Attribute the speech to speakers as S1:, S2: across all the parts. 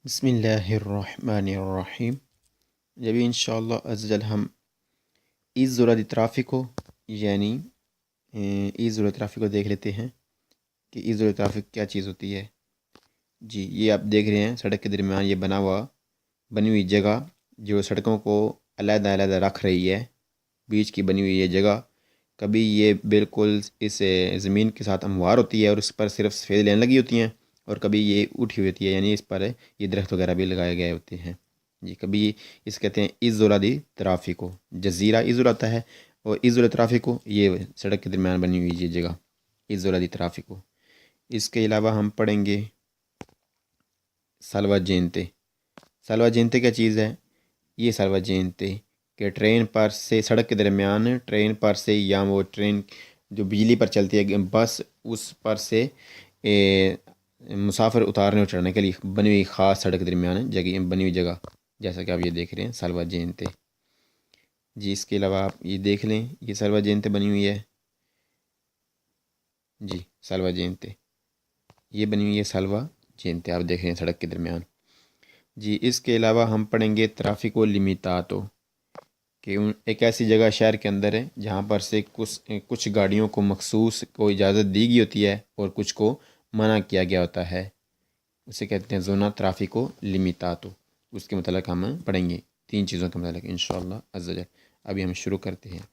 S1: بسم اللہ الرحمن الرحیم. جب انشاءاللہ عز وجل ہم ایزولا دی ترافیکو یعنی ایزولا ترافیکو دیکھ لیتے ہیں کہ ایزولا ترافک کیا چیز ہوتی ہے. جی یہ آپ دیکھ رہے ہیں سڑک کے درمیان یہ بنی ہوئی جگہ جو سڑکوں کو علیحدہ علیحدہ رکھ رہی ہے. بیچ کی بنی ہوئی یہ جگہ کبھی یہ بالکل اس زمین کے ساتھ ہموار ہوتی ہے اور اس پر صرف سفید لین لگی ہوتی ہیں، اور کبھی یہ اٹھی ہوئی ہوتی ہے یعنی اس پر یہ درخت وغیرہ بھی لگائے گئے ہوتے ہیں. جی کبھی اس کہتے ہیں ایزولا دی ترافیکو، جزیرہ ایزولا ہوتا ہے اور ایزولا ترافیکو یہ سڑک کے درمیان بنی ہوئی یہ جگہ ایزولا دی ترافیکو. اس کے علاوہ ہم پڑھیں گے سالواجینتے. سالواجینتے کیا چیز ہے؟ یہ سالواجینتے کہ ٹرین پر سے سڑک کے درمیان ٹرین پر سے یا وہ ٹرین جو بجلی پر چلتی ہے بس اس پر سے مسافر اتارنے اور چڑھنے کے لیے بنی ہوئی خاص سڑک کے درمیان جگہ بنی ہوئی جگہ، جیسا کہ آپ یہ دیکھ رہے ہیں سالواجینتے. جی اس کے علاوہ آپ یہ دیکھ لیں یہ سالواجینتے بنی ہوئی ہے. جی سالواجینتے یہ بنی ہوئی ہے سالواجینتے آپ دیکھ رہے ہیں سڑک کے درمیان. جی اس کے علاوہ ہم پڑھیں گے ترافیکو لیمیتاتو کہ ایک ایسی جگہ شہر کے اندر ہے جہاں پر سے کچھ گاڑیوں کو مخصوص کو اجازت دی گئی ہوتی ہے اور کچھ کو منع کیا گیا ہوتا ہے. اسے کہتے ہیں زونا ترافیکو لیمیتاتو. اس کے متعلق ہم پڑھیں گے تین چیزوں کے متعلق انشاءاللہ عز وجل. ابھی ہم شروع کرتے ہیں.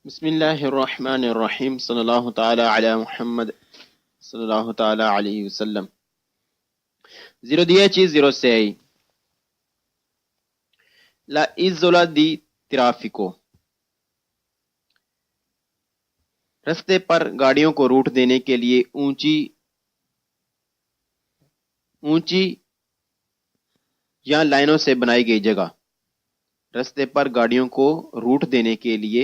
S2: بسم اللہ الرحمن الرحیم صلی اللہ تعالی علی محمد صلی اللہ تعالی علیہ وسلم. 10-10-6 La isola di traffico. رستے پر گاڑیوں کو روٹ دینے کے لیے اونچی یا لائنوں سے بنائی گئی جگہ. رستے پر گاڑیوں کو روٹ دینے کے لیے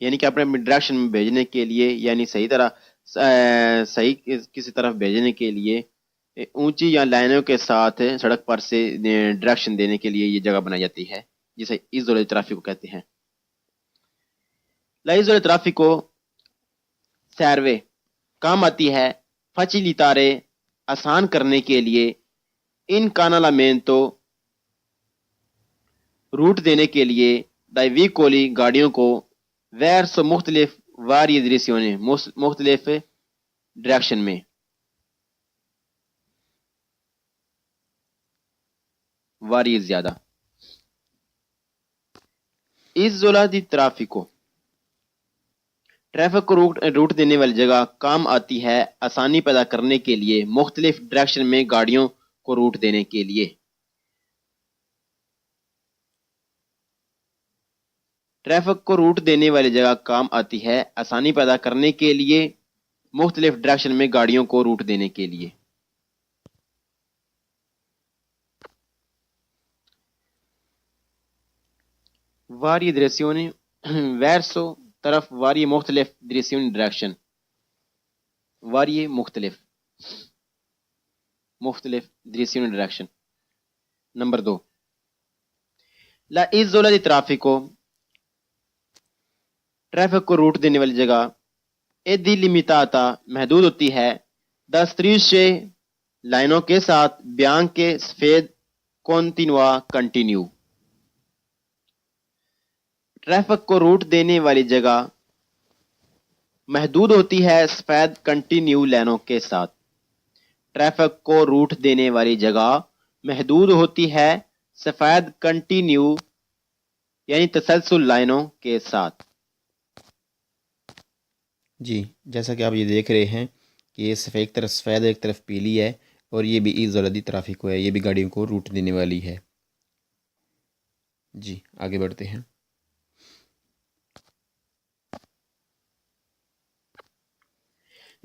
S2: یعنی کہ اپنے ڈائریکشن میں بھیجنے کے لیے یعنی صحیح کسی طرف بھیجنے کے لیے اونچی یا لائنوں کے ساتھ سڑک پر سے ڈائریکشن دینے کے لیے یہ جگہ بنائی جاتی ہے جسے ایزولا ترافیکو کہتے ہیں. لائزولا ترافیکو سیروے کام آتی ہے فچیلیتارے آسان کرنے کے لیے ان کانالامنتو روٹ دینے کے لیے دائی ویکولی گاڑیوں کو ویرسو مختلف واریڈریسیونیں مختلف ڈائریکشن میں. واری زیادہ. ایزولا دی ترافیکو ٹریفک کو روٹ دینے والی جگہ کام آتی ہے آسانی پیدا کرنے کے لیے مختلف ڈائریکشن میں گاڑیوں کو روٹ دینے کے لیے. ٹریفک کو روٹ دینے والی جگہ کام آتی ہے آسانی پیدا کرنے کے لیے مختلف ڈائریکشن میں گاڑیوں کو روٹ دینے کے لیے. واری ڈریسیونی ویرسو طرف واری مختلف ڈریسیونی ڈائریکشن واری مختلف ڈریسیونی ڈائریکشن. نمبر 2 لا ایزولا دی ترافیکو ٹریفک کو روٹ دینے والی جگہ ایدی لیمیتاتا محدود ہوتی ہے دستریشے لائنوں کے ساتھ بیان کے سفید کنٹینیو. ٹریفک کو روٹ دینے والی جگہ محدود ہوتی ہے سفید کنٹینیو لائنوں کے ساتھ. ٹریفک کو روٹ دینے والی جگہ محدود ہوتی ہے سفید کنٹینیو یعنی تسلسل لائنوں کے ساتھ.
S1: جی جیسا کہ آپ یہ دیکھ رہے ہیں کہ یہ ایک طرف سفید ایک طرف پیلی ہے اور یہ بھی ایزولا دی ترافیکو ہے، یہ بھی گاڑیوں کو روٹ دینے والی ہے. جی آگے بڑھتے ہیں.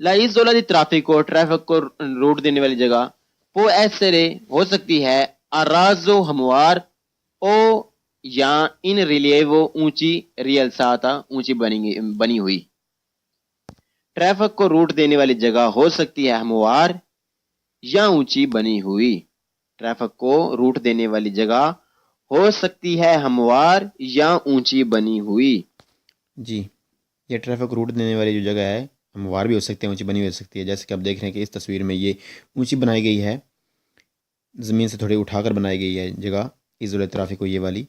S2: لا ایزولا دی ترافیکو ٹریفک کو روٹ دینے والی جگہ پو ایسرے ہو سکتی ہے ارازو ہموار او یا ان ریلیوو اونچی ریلساتا اونچی بنی ہوئی. ٹریفک کو روٹ دینے والی جگہ ہو سکتی ہے ہموار یا اونچی بنی ہوئی. ٹریفک کو روٹ دینے والی جگہ ہو سکتی ہے ہموار یا اونچی بنی ہوئی.
S1: جی یہ ٹریفک روٹ دینے والی جو جگہ ہے ہموار بھی ہو سکتے ہیں، اونچی بنی ہوئی ہو سکتی ہے. جیسے کہ آپ دیکھ رہے ہیں کہ اس تصویر میں یہ اونچی بنائی گئی ہے، زمین سے تھوڑی اٹھا کر بنائی گئی ہے جگہ عز الاطرافی کو، یہ والی.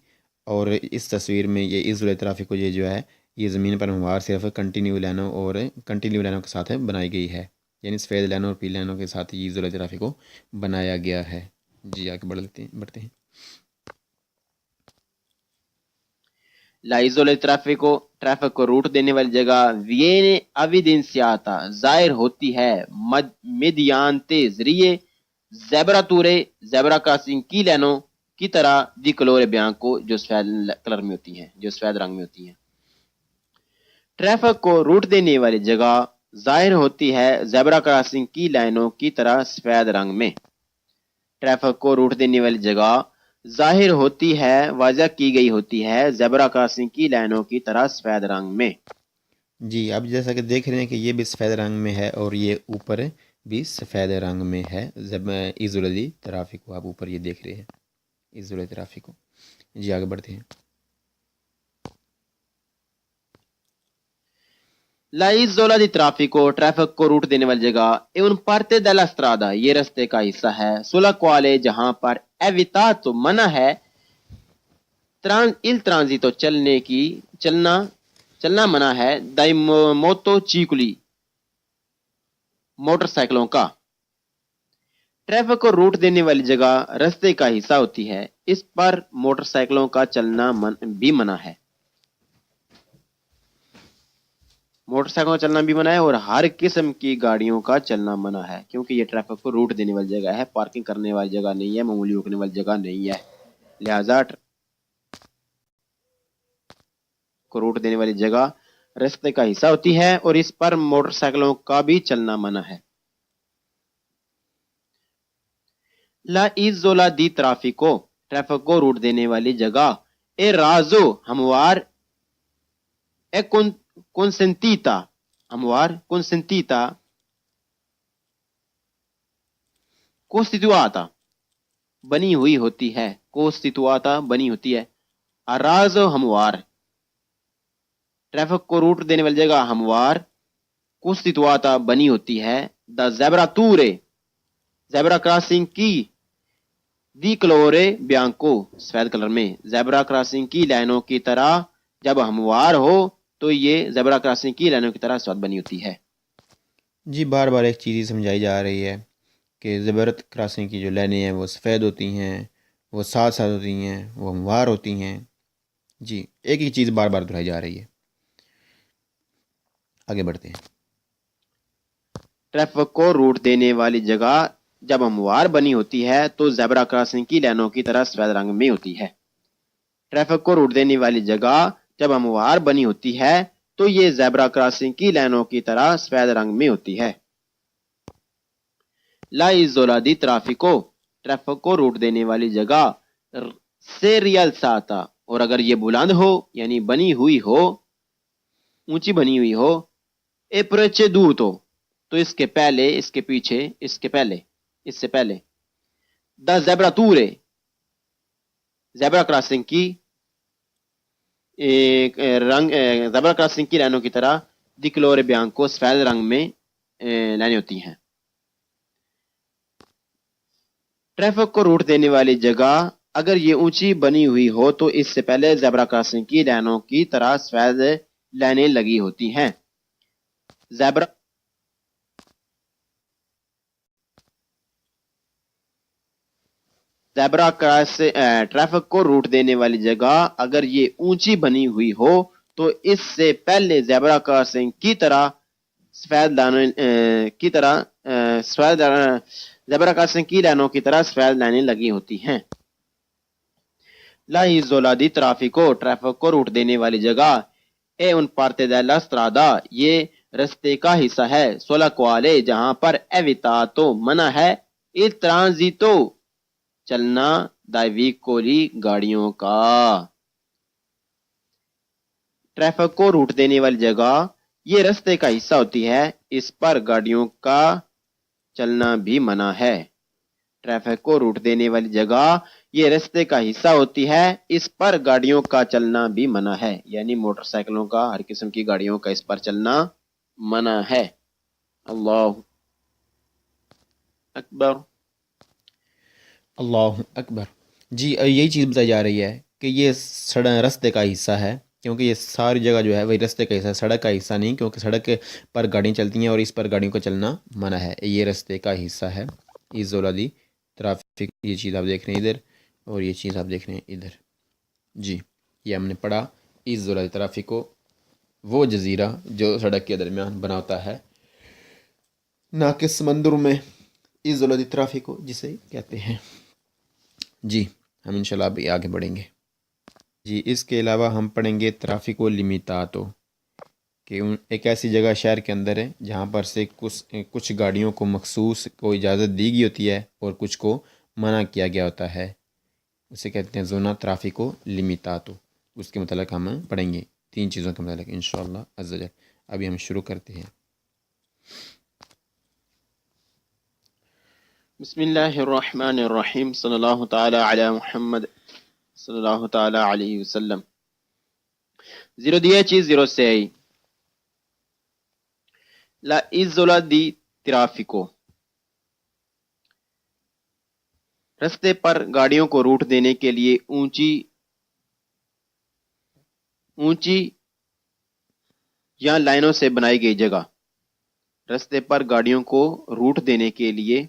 S1: اور اس تصویر میں یہ عز الاطرافی کو یہ جو ہے یہ زمین پر ہموار صرف کنٹینیو لائنوں کے ساتھ بنائی گئی ہے، یعنی سفید لائنوں اور پیلی لائنوں کے ساتھ یہ عز الاطرافی کو بنایا گیا ہے. جی آگے بڑھتے ہیں.
S2: La isola del ٹریفک کو روٹ دینے والی جگہ وینے اویدنسیاتا ظاہر ہوتی ہے میڈیانتے ذریعے زیبراتورے زیبرا کراسنگ کی لینوں کی طرح دی کلور بیانکو جو سفید کلر میں ہوتی ہیں، جو سفید رنگ میں ہوتی ہیں. ٹریفک کو روٹ دینے والی جگہ ظاہر ہوتی ہے زیبرا کراسنگ کی لائنوں کی طرح سفید رنگ میں. ٹریفک کو روٹ دینے والی جگہ ظاہر ہوتی ہے، واضح کی گئی ہوتی ہے زیبرا کراسنگ کی لائنوں کی طرح سفید رنگ میں.
S1: جی اب جیسا کہ دیکھ رہے ہیں کہ یہ بھی سفید رنگ میں ہے اور یہ اوپر بھی سفید رنگ میں ہے. عز الاطرافی کو آپ اوپر یہ دیکھ رہے ہیں، عز الاطرافی کو. جی آگے بڑھتے ہیں.
S2: La isola di traffico traffic کو روٹ دینے والی جگہ è un parte della strada یہ رستے کا حصہ ہے. sulla quale جہاں پر evitato منع ہے il transito چلنا منع ہے dai motocicli موٹر سائیکلوں کا. ٹریفک کو روٹ دینے والی جگہ رستے کا حصہ ہوتی ہے، اس پر موٹر سائیکلوں کا چلنا بھی منع ہے. موٹر سائیکلوں کا چلنا بھی منع ہے اور ہر قسم کی گاڑیوں کا چلنا منع ہے، کیونکہ یہ ٹریفک کو روٹ دینے والی جگہ ہے، پارکنگ کرنے والی جگہ نہیں ہے، معمولی روکنے والی جگہ نہیں ہے. لہذا کو روٹ دینے والی جگہ رستے کا حصہ ہوتی ہے اور اس پر موٹر سائیکلوں کا بھی چلنا منع ہے. لا isola di traffico ٹریفک کو روٹ دینے والی جگہ اے رازو ہموار اے consentita ہموار consentita costituata بنی ہوئی ہوتی ہے، costituata بنی ہوتی ہے. رازو ہموار ٹریفک کو روٹ دینے والی جگہ ہموار costituata بنی ہوتی ہے. دا زیبراتورے زیبرا کراسنگ کی دی کلورے بیانکو سفید کلر میں زیبرا کراسنگ کی لائنوں کی طرح جب ہموار ہو تو یہ زیبرا کراسنگ کی لائنوں کی طرح سفید بنی ہوتی ہے.
S1: جی بار بار ایک چیز ہی سمجھائی جا رہی ہے کہ زیبرا کراسنگ کی جو لائنیں ہیں وہ سفید ہوتی ہیں، وہ ساتھ ساتھ ہوتی ہیں، وہ ہموار ہوتی ہیں. جی ایک ہی چیز بار بار دہرائی جا رہی ہے. آگے بڑھتے ہیں.
S2: ٹریفک کو روٹ دینے والی جگہ جب ہموار بنی ہوتی ہے تو زیبرا کراسنگ کی لائنوں کی طرح سفید رنگ میں ہوتی ہے. ٹریفک کو روٹ دینے والی جگہ جب ہموار بنی ہوتی ہے تو یہ زیبرا کراسنگ کی لائنوں کی طرح سفید رنگ میں ہوتی ہے. لا isola di traffico ٹریفک کو روٹ دینے والی جگہ سے ریالساتا اور اگر یہ بلند ہو یعنی بنی ہوئی ہو، اونچی بنی ہوئی ہو، اے preceduto تو اس کے پہلے، اس کے پیچھے، اس کے پہلے، اس سے پہلے دا زیبراتورے زیبرا کراسنگ کی زیبرا کراسنگ کی لائنوں کی طرح دی کلورے بیانکو سفید رنگ میں لائنیں ہوتی ہیں. ٹریفک کو روٹ دینے والی جگہ اگر یہ اونچی بنی ہوئی ہو تو اس سے پہلے زیبرا کراسنگ کی لائنوں کی طرح سفید لائنیں لگی ہوتی ہیں. ٹریفک کو روٹ دینے والی جگہ اگر یہ اونچی بنی ہوئی ہو تو اس سے پہلے زیبرا کراسنگ کی طرح زیبرا کراسنگ کی لائنوں کی طرح سفید لائنیں لگی ہوتی ہیں. لا isola di traffico ٹریفک کو روٹ دینے والی جگہ اے un parte della strada یہ رستے کا حصہ ہے. sulla quale جہاں پر evitato منع ہے il transito چلنا dai veicoli گاڑیوں کا. ٹریفک کو روٹ دینے والی جگہ یہ رستے کا حصہ ہوتی ہے، اس پر گاڑیوں کا چلنا بھی منع ہے. ٹریفک کو روٹ دینے والی جگہ یہ رستے کا حصہ ہوتی ہے، اس پر گاڑیوں کا چلنا بھی منع ہے، یعنی موٹر سائیکلوں کا، ہر قسم کی گاڑیوں کا اس پر چلنا منع ہے. اللہ اکبر.
S1: اللہ اکبر. جی یہی چیز بتائی جا رہی ہے کہ یہ رستے کا حصہ ہے، کیونکہ یہ ساری جگہ جو ہے وہی رستے کا حصہ ہے، سڑک کا حصہ نہیں، کیونکہ سڑک پر گاڑیاں چلتی ہیں اور اس پر گاڑیوں کا چلنا منع ہے. یہ رستے کا حصہ ہے. ایزولادی ٹرافک، یہ چیز آپ دیکھ رہے ہیں ادھر، اور یہ چیز آپ دیکھ رہے ہیں ادھر. جی یہ ہم نے پڑھا. ایزولادی ٹرافیکو وہ جزیرہ جو سڑک کے درمیان بنا ہوتا ہے، نہ کہ سمندر میں. ایزولادی ٹرافیکو جسے کہتے ہیں. جی ہم انشاءاللہ ابھی آگے بڑھیں گے. جی اس کے علاوہ ہم پڑھیں گے ترافیکو لیمیتاتو، کہ ایک ایسی جگہ شہر کے اندر ہے جہاں پر سے کچھ گاڑیوں کو مخصوص کو اجازت دی گئی ہوتی ہے اور کچھ کو منع کیا گیا ہوتا ہے. اسے کہتے ہیں زونا ترافیکو لیمیتاتو. اس کے متعلق ہم پڑھیں گے 3 چیزوں کے متعلق انشاءاللہ عز وجل. ابھی ہم شروع کرتے ہیں.
S2: بسم اللہ الرحمن الرحیم. صلی اللہ تعالی علی محمد صلی اللہ تعالی علیہ وسلم. 10-10-6 La isola di traffico. رستے پر گاڑیوں کو روٹ دینے کے لیے اونچی یا لائنوں سے بنائی گئی جگہ. رستے پر گاڑیوں کو روٹ دینے کے لیے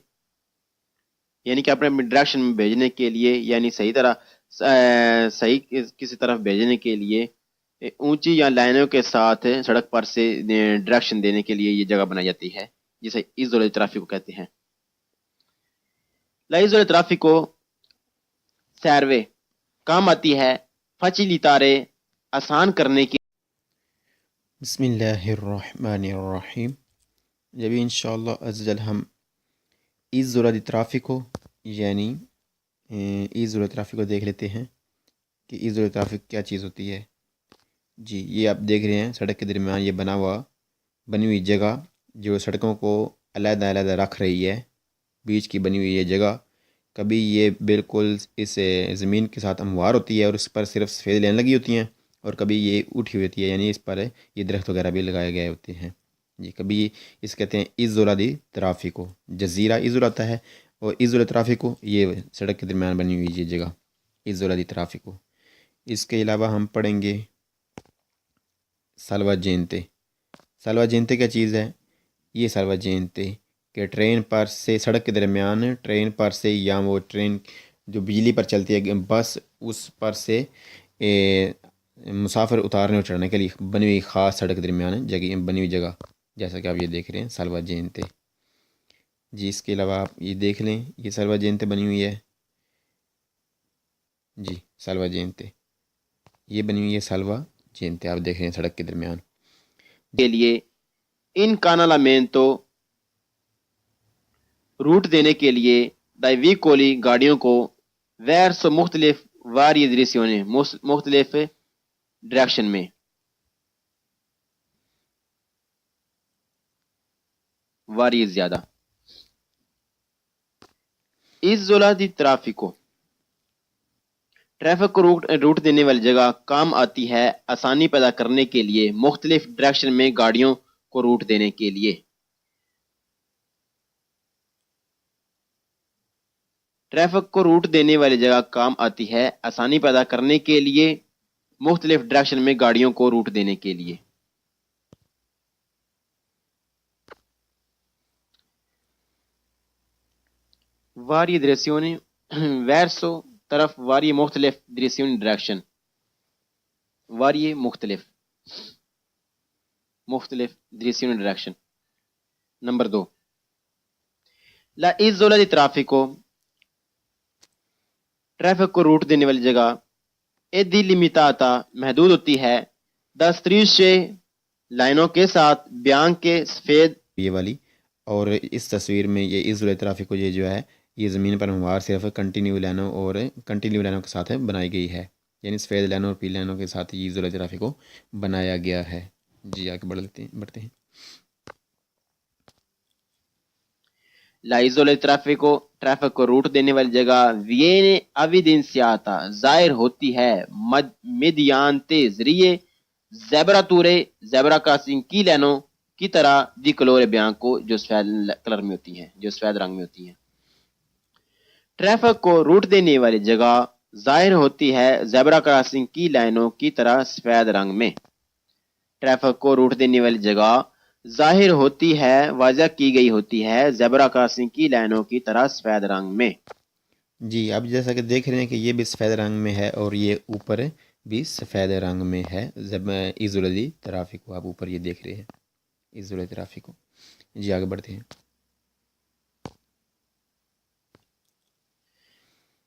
S2: یعنی کہ اپنے ڈائریکشن میں بھیجنے کے لیے، یعنی صحیح کسی طرف بھیجنے کے لیے اونچی یا لائنوں کے ساتھ سڑک پر سے ڈائریکشن دینے کے لیے یہ جگہ بنائی جاتی ہے، جسے ایزولے ٹرافیک کہتے ہیں. لائزولے ٹرافیکو سیروے کام آتی ہے فچیلیتارے آسان کرنے کی.
S1: بسم اللہ الرحمن الرحیم. جب انشاءاللہ عز وجل ہم ایزولادی ٹرافیکو یعنی ایزولے ٹرافیکو دیکھ لیتے ہیں کہ ایزولے ٹرافک کیا چیز ہوتی ہے. جی یہ آپ دیکھ رہے ہیں سڑک کے درمیان یہ بنی ہوئی جگہ جو سڑکوں کو علیحدہ علیحدہ رکھ رہی ہے. بیچ کی بنی ہوئی یہ جگہ کبھی یہ بالکل اس زمین کے ساتھ ہموار ہوتی ہے اور اس پر صرف سفید لائن لگی ہوتی ہیں، اور کبھی یہ اٹھی ہوئی ہوتی ہے، یعنی اس پر یہ درخت وغیرہ بھی لگائے گئے ہوتے ہیں. جی کبھی اس کہتے ہیں ایزولادی ٹرافیکو. جزیرہ ایزولا ہوتا ہے اور ایزولے ٹرافیکو یہ سڑک کے درمیان بنی ہوئی یہ جگہ ایزولادی ٹرافیکو. اس کے علاوہ ہم پڑھیں گے سالواجینتے. سالواجینتے کیا چیز ہے؟ یہ سالواجینتے کہ ٹرین پر سے سڑک کے درمیان ٹرین پر سے یا وہ ٹرین جو بجلی پر چلتی ہے بس، اس پر سے مسافر اتارنے اور چڑھنے کے لیے بنی ہوئی خاص سڑک کے درمیان بنی ہوئی جگہ، جیسا کہ آپ یہ دیکھ رہے ہیں سالواجینتے. جی اس کے علاوہ آپ یہ دیکھ لیں یہ سالواجینتے بنی ہوئی ہے. جی سالواجینتے یہ بنی ہوئی ہے سالواجینتے آپ دیکھ رہے ہیں سڑک کے درمیان.
S2: کے لیے ان کانالامینتو روٹ دینے کے لیے دائی ویکولی گاڑیوں کو ویرسو مختلف واریزریسیونیں مختلف ڈائریکشن میں واری زیادہ. ایزولا دی ٹرافیکو ٹریفک کو روٹ دینے والی جگہ کام آتی ہے آسانی پیدا کرنے کے لیے مختلف ڈائریکشن میں گاڑیوں کو روٹ دینے کے لیے. ٹریفک کو روٹ دینے والی جگہ کام آتی ہے آسانی پیدا کرنے کے لیے مختلف ڈائریکشن میں گاڑیوں کو روٹ دینے کے لیے. واری ڈریسیونی ویرسو طرف واری مختلف ڈریسیونی ڈائریکشن واری مختلف ڈریسیونی ڈائریکشن. نمبر 2 لا ایزولا دی ٹرافیکو ٹریفک کو روٹ دینے والی جگہ ایدی لیمیتاتا محدود ہوتی ہے 10 لائنوں کے ساتھ بیان کے سفید
S1: یہ والی، اور اس تصویر میں یہ ایزولے ٹرافیکو یہ جو ہے یہ زمین پر ہموار صرف کنٹینیو لائنوں کے ساتھ بنائی گئی ہے، یعنی سفید لائنوں اور پیلی لائنوں کے ساتھ یہ ایزولے ٹرافیکو بنایا گیا ہے. جی آگے بڑھتے ہیں.
S2: لا ایزولے ٹریفک کو روٹ دینے والی جگہ وینے اویڈنسیاتا ظاہر ہوتی ہے میڈیانتے ذریعے زیبرا کراسنگ کی لائنوں کی طرح دی کلور بیان کو جو سفید کلر میں ہوتی ہیں، جو سفید رنگ میں ہوتی ہیں۔ ٹریفک کو روٹ دینے والی جگہ ظاہر ہوتی ہے زیبرا کراسنگ کی لائنوں کی طرح سفید رنگ میں۔ ٹریفک کو روٹ دینے والی جگہ ظاہر ہوتی ہے، واضح کی گئی ہوتی ہے زیبرا کراسنگ کی لائنوں کی طرح سفید رنگ میں۔
S1: جی اب جیسا کہ دیکھ رہے ہیں کہ یہ بھی سفید رنگ میں ہے اور یہ اوپر بھی سفید رنگ میں ہے۔ جب ایزولدی ترافیک کو آپ اوپر یہ دیکھ رہے ہیں، ایزولدی ترافیک کو۔ جی آگے بڑھتے ہیں۔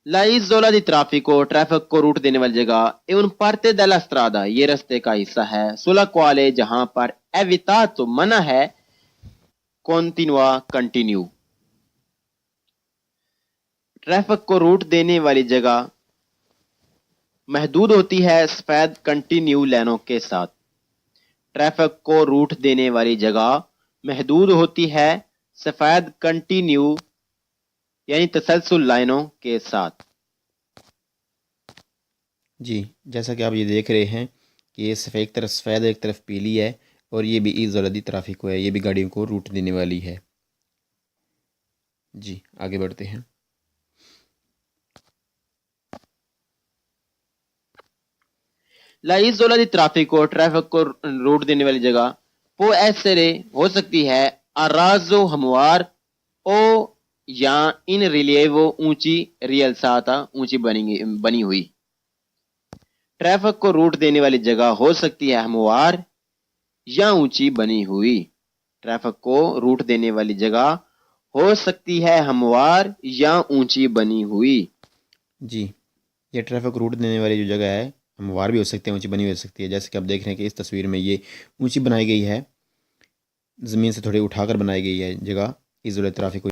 S2: La isola di traffico, traffic کو روٹ دینے والی جگہ è un parte della strada، یہ رستے کا حصہ ہے، sulla quale جہاں پر evitato منع ہے، continua continue۔ ٹریفک کو روٹ دینے والی جگہ محدود ہوتی ہے سفید کنٹینیو لائنوں کے ساتھ۔ ٹریفک کو روٹ دینے والی جگہ محدود ہوتی ہے سفید کنٹینیو یعنی تسلسل لائنوں کے ساتھ۔
S1: جی جیسا کہ آپ یہ دیکھ رہے ہیں کہ یہ ایک طرف سفید ایک طرف پیلی ہے اور یہ بھی ایزولدی ترافیک کو ہے، یہ بھی گاڑیوں کو روٹ دینے والی ہے۔ جی آگے بڑھتے ہیں۔
S2: La isola di traffico، traffic کو روٹ دینے والی جگہ può essere ہو سکتی ہے a raso ہموار او یا ان ریلیوو اونچی ریلساتا اونچی بنی ہوئی۔ ٹریفک کو روٹ دینے والی جگہ ہو سکتی ہے ہموار یا اونچی بنی ہوئی۔ ٹریفک کو روٹ دینے والی جگہ ہو سکتی ہے ہموار یا اونچی بنی ہوئی۔
S1: جی یہ ٹریفک روٹ دینے والی جو جگہ ہے ہموار بھی ہو سکتی ہے، اونچی بنی ہو سکتی ہے۔ جیسے کہ آپ دیکھ رہے ہیں کہ اس تصویر میں یہ اونچی بنائی گئی ہے، زمین سے تھوڑی اٹھا کر بنائی گئی ہے جگہ ایزولدی ترافیک کو